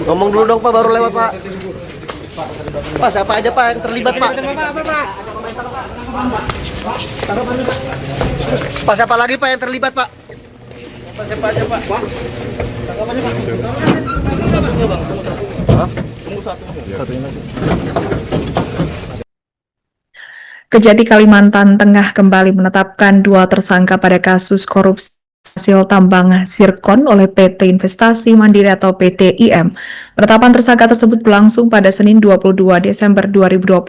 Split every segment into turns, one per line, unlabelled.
Ngomong dulu dong Pak, baru lewat Pak. Pak, siapa aja Pak yang terlibat Pak? Pak, siapa lagi Pak yang terlibat Pak? Siapa aja Pak?
Kejati Kalimantan Tengah kembali menetapkan 2 tersangka pada kasus korupsi hasil tambang zirkon oleh PT Investasi Mandiri atau PT IM. Penetapan tersangka tersebut berlangsung pada Senin 22 Desember 2025.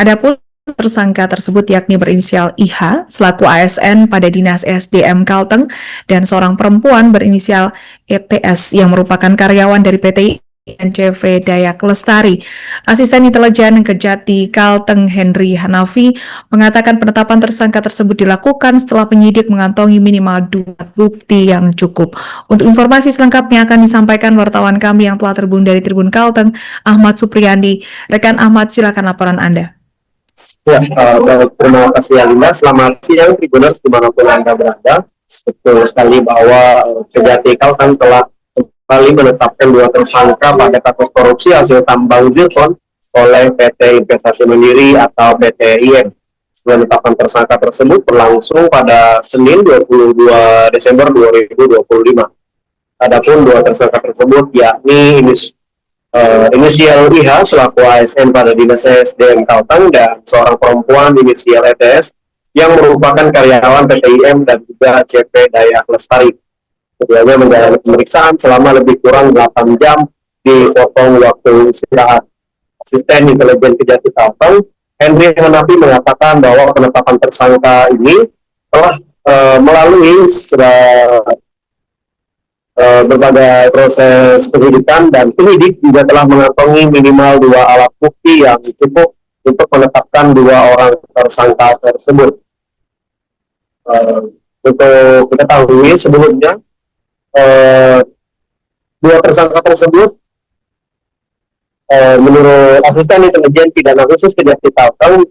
Adapun tersangka tersebut yakni berinisial IH selaku ASN pada Dinas SDM Kalteng dan seorang perempuan berinisial ETS yang merupakan karyawan dari PT NCV Dayak Lestari. Asisten Intelijen Kejati Kalteng Henry Hanafi mengatakan penetapan tersangka tersebut dilakukan setelah penyidik mengantongi minimal 2 bukti yang cukup. Untuk informasi selengkapnya akan disampaikan wartawan kami yang telah terhubung dari Tribun Kalteng, Ahmad Supriyandi. Rekan Ahmad, silakan laporan Anda.
Ya, terima kasih Alina. Selamat siang Tribuners dimanapun Anda berada. Betul sekali bahwa Kejati Kalteng telah kembali menetapkan 2 tersangka pada kasus korupsi hasil tambang zirkon oleh PT Investasi Mandiri atau PT IM. Penetapan tersangka tersebut berlangsung pada Senin 22 Desember 2025. Adapun 2 tersangka tersebut yakni inisial IH selaku ASN pada Dinas SDM Kalteng dan seorang perempuan inisial ETS yang merupakan karyawan PT IM dan juga CP Dayak Lestari. Keduanya menjalani pemeriksaan selama lebih kurang 8 jam dipotong waktu istirahat. Asisten Intelijen Kejati Kalteng Henry Hanafi mengatakan bahwa penetapan tersangka ini telah melalui berbagai proses penyidikan dan penyidik juga telah mengantongi minimal 2 alat bukti yang cukup untuk menetapkan 2 orang tersangka tersebut. Untuk diketahui sebelumnya 2 tersangka tersebut menurut Asisten Intelijen Pidana Khusus Kejati Kalteng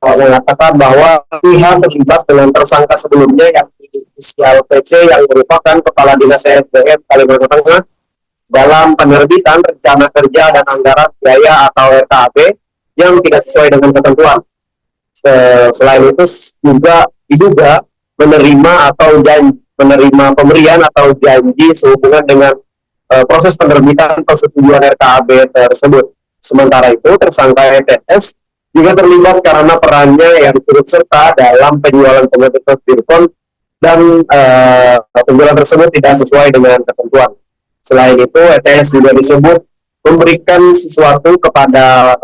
mengatakan bahwa pihak terlibat dengan tersangka sebelumnya yakni inisial PC yang merupakan Kepala Dinas SDM Kalimantan Tengah dalam penerbitan rencana kerja dan anggaran biaya atau RKAB yang tidak sesuai dengan ketentuan. Selain itu juga diduga menerima pemberian atau janji sehubungan dengan proses penerbitan persetujuan RKAB tersebut. Sementara itu, tersangka ETS juga terlibat karena perannya yang turut serta dalam penjualan komoditas zirkon dan penjualan tersebut tidak sesuai dengan ketentuan. Selain itu, ETS juga disebut memberikan sesuatu kepada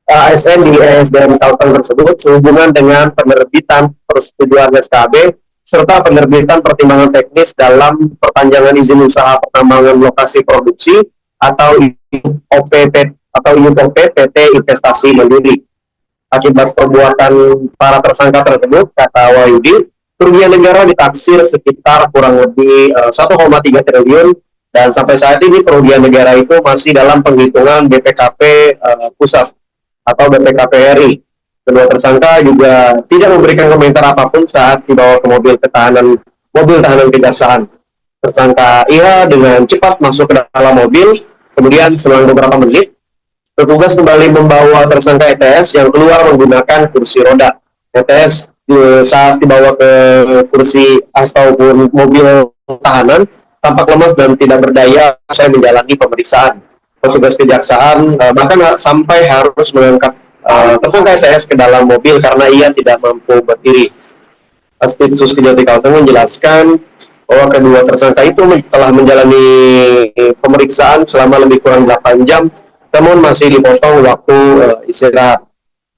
ASN di SDM Kalteng tersebut sehubungan dengan penerbitan persetujuan SKB serta penerbitan pertimbangan teknis dalam perpanjangan izin usaha pertambangan lokasi produksi atau IUP PT Investasi Mandiri. Akibat perbuatan para tersangka tersebut, kata Wahyudi, kerugian negara ditaksir sekitar kurang lebih 1,3 triliun dan sampai saat ini kerugian negara itu masih dalam penghitungan BPKP pusat atau BPKP RI. Kedua tersangka juga tidak memberikan komentar apapun saat dibawa ke mobil tahanan kejaksaan. Tersangka IH dengan cepat masuk ke dalam mobil, kemudian selang beberapa menit, petugas kembali membawa tersangka ETS yang keluar menggunakan kursi roda. ETS saat dibawa ke kursi ataupun mobil tahanan tampak lemas dan tidak berdaya usai menjalani pemeriksaan. Petugas kejaksaan bahkan sampai harus mengangkat tersangka ETS ke dalam mobil karena ia tidak mampu berdiri. Aspidsus Kejati Kalteng menjelaskan bahwa kedua tersangka itu telah menjalani pemeriksaan selama lebih kurang 8 jam, namun masih dipotong waktu istirahat.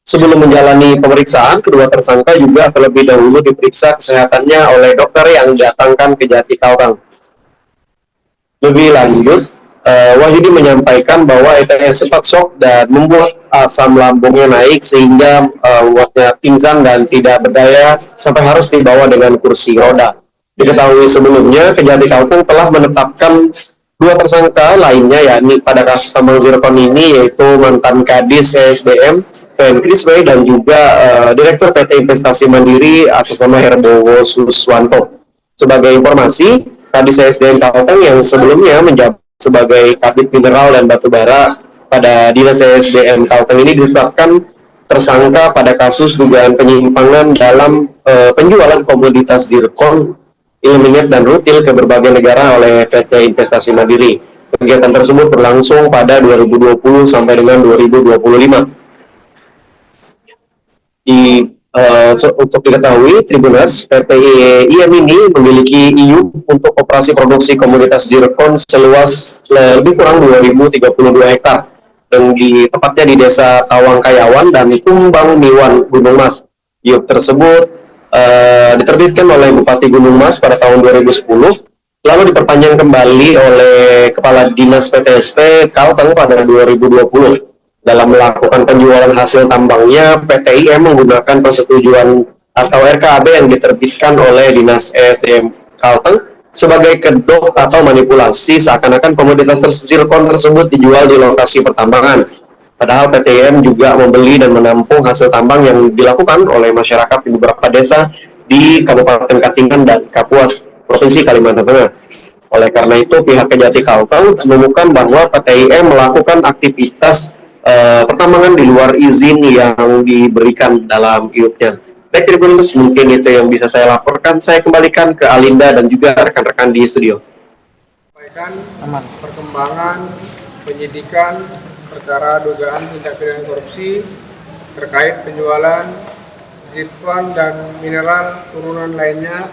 Sebelum menjalani pemeriksaan, kedua tersangka juga terlebih dahulu diperiksa kesehatannya oleh dokter yang didatangkan ke Kejati Kalteng. Lebih lanjut, Wahyudi menyampaikan bahwa ETS sempat shock dan membuat asam lambungnya naik sehingga membuatnya pingsan dan tidak berdaya sampai harus dibawa dengan kursi roda. Diketahui sebelumnya, Kejati Kalteng telah menetapkan 2 tersangka lainnya yakni pada kasus tambang zirkon ini yaitu mantan Kadis SDM Ken Krisway dan juga Direktur PT Investasi Mandiri atas nama Herbowo Suswanto. Sebagai informasi, Kadis SDM Kalteng yang sebelumnya menjabat sebagai Kabid Mineral dan Batubara pada Dinas SDM Kalteng ini ditetapkan tersangka pada kasus dugaan penyimpangan dalam penjualan komoditas zirkon, ilmenit dan rutil ke berbagai negara oleh PT Investasi Mandiri. Kegiatan tersebut berlangsung pada 2020 sampai dengan 2025. Untuk diketahui, Tribuners, PT IM ini memiliki IU untuk operasi produksi komoditas zirkon seluas lebih kurang 2032 hektar dan tepatnya di Desa Tawang Kayawan dan Tumbang Miwan, Gunung Mas. IU tersebut diterbitkan oleh Bupati Gunung Mas pada tahun 2010, lalu diperpanjang kembali oleh Kepala Dinas PTSP Kalteng pada 2020. Dalam melakukan penjualan hasil tambangnya, PT IM menggunakan persetujuan atau RKAB yang diterbitkan oleh Dinas ESDM Kalteng sebagai kedok atau manipulasi seakan-akan komoditas zirkon tersebut dijual di lokasi pertambangan. Padahal PT IM juga membeli dan menampung hasil tambang yang dilakukan oleh masyarakat di beberapa desa di Kabupaten Katingan dan Kapuas, Provinsi Kalimantan Tengah. Oleh karena itu, pihak Kejati Kalteng menemukan bahwa PT IM melakukan aktivitas pertambangan di luar izin yang diberikan dalam IUP-nya. Baik, Tribuners, mungkin itu yang bisa saya laporkan. Saya kembalikan ke Alinda dan juga rekan-rekan di studio.
Perkembangan penyidikan perkara dugaan tindak pidana korupsi terkait penjualan zirkon dan mineral turunan lainnya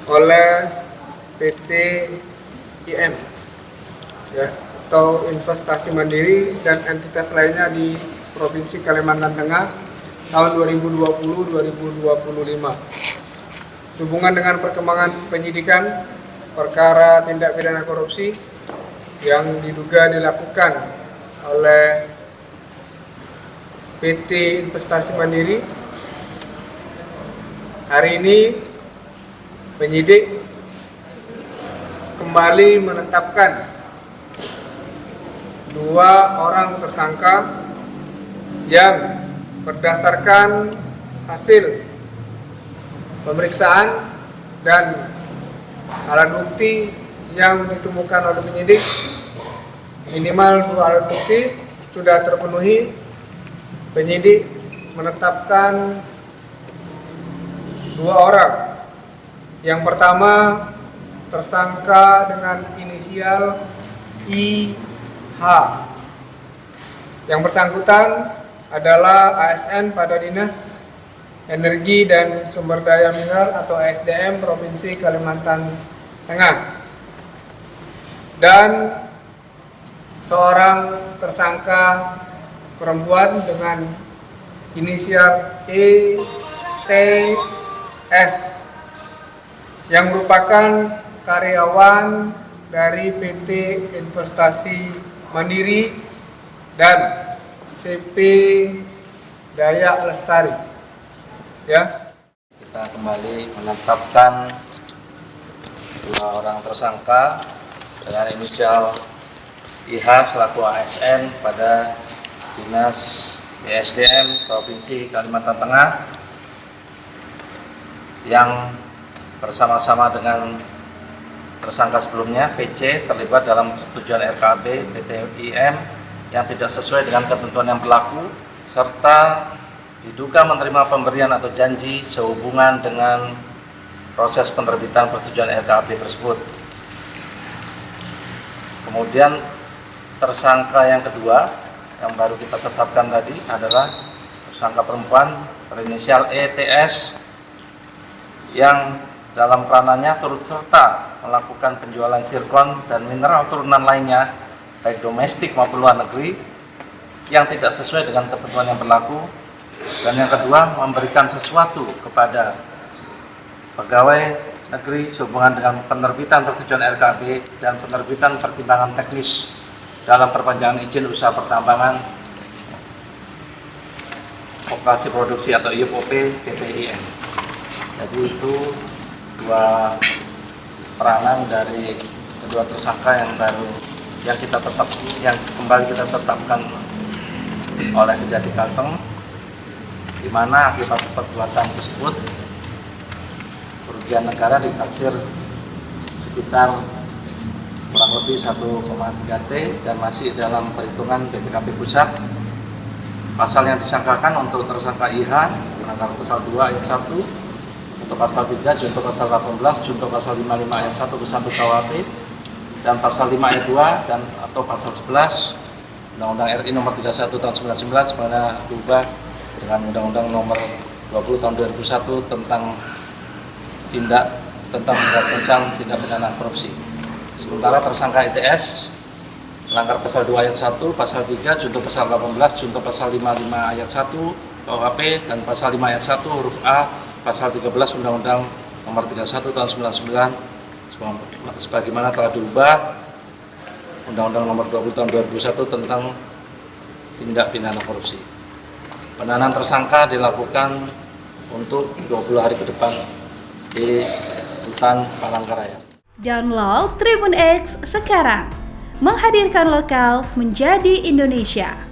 oleh PT IM, atau Investasi Mandiri dan entitas lainnya di Provinsi Kalimantan Tengah tahun 2020-2025. Sehubungan dengan perkembangan penyidikan perkara tindak pidana korupsi yang diduga dilakukan oleh PT Investasi Mandiri, hari ini penyidik kembali menetapkan 2 orang tersangka yang berdasarkan hasil pemeriksaan dan alat bukti yang ditemukan oleh penyidik, minimal 2 alat bukti sudah terpenuhi. Penyidik menetapkan 2 orang. Yang pertama, tersangka dengan inisial IH. Yang bersangkutan adalah ASN pada Dinas Energi dan Sumber Daya Mineral atau ESDM Provinsi Kalimantan Tengah. Dan seorang tersangka perempuan dengan inisial ETS yang merupakan karyawan dari PT Investasi Mandiri dan CP Dayak Lestari.
Kita kembali menetapkan 2 orang tersangka dengan inisial IH selaku ASN pada Dinas ESDM Provinsi Kalimantan Tengah yang bersama-sama dengan tersangka sebelumnya VC terlibat dalam persetujuan RKAB PT IM yang tidak sesuai dengan ketentuan yang berlaku serta diduga menerima pemberian atau janji sehubungan dengan proses penerbitan persetujuan RKAB tersebut. Kemudian tersangka yang kedua yang baru kita tetapkan tadi adalah tersangka perempuan berinisial ETS yang dalam peranannya turut serta melakukan penjualan zirkon dan mineral turunan lainnya baik domestik maupun luar negeri yang tidak sesuai dengan ketentuan yang berlaku. Dan yang kedua, memberikan sesuatu kepada pegawai negeri sehubungan dengan penerbitan persetujuan RKAB dan penerbitan pertimbangan teknis dalam perpanjangan izin usaha pertambangan operasi produksi atau IUP PT IM. Jadi itu 2 peranan dari kedua tersangka yang baru yang kembali kita tetapkan oleh Kejati Kalteng, di mana akibat perbuatan tersebut kerugian negara ditaksir sekitar kurang lebih 1,3 T dan masih dalam perhitungan BPKP Pusat. Pasal yang disangkakan untuk tersangka IH melanggar pasal 2 ayat 1, untuk pasal 3 junto pasal 18, junto pasal 55 ayat 1 ke 1 KUHP, dan pasal 5 ayat 2 dan atau pasal 11 Undang-Undang RI nomor 31 tahun 99 sebenarnya diubah dengan Undang-Undang nomor 20 tahun 2001 tentang pemberantasan tindak pidana korupsi. Sementara tersangka ITS melanggar pasal 2 ayat 1, pasal 3 junto pasal 18, junto pasal 55 ayat 1 KUHP dan pasal 5 ayat 1 huruf A pasal 13 Undang-Undang nomor 31 tahun 99 sebagaimana telah diubah Undang-Undang nomor 20 tahun 2001 tentang tindak pidana korupsi. Penahanan tersangka dilakukan untuk 20 hari ke depan di Rutan Palangkaraya.
Download Tribun X sekarang, menghadirkan lokal menjadi Indonesia.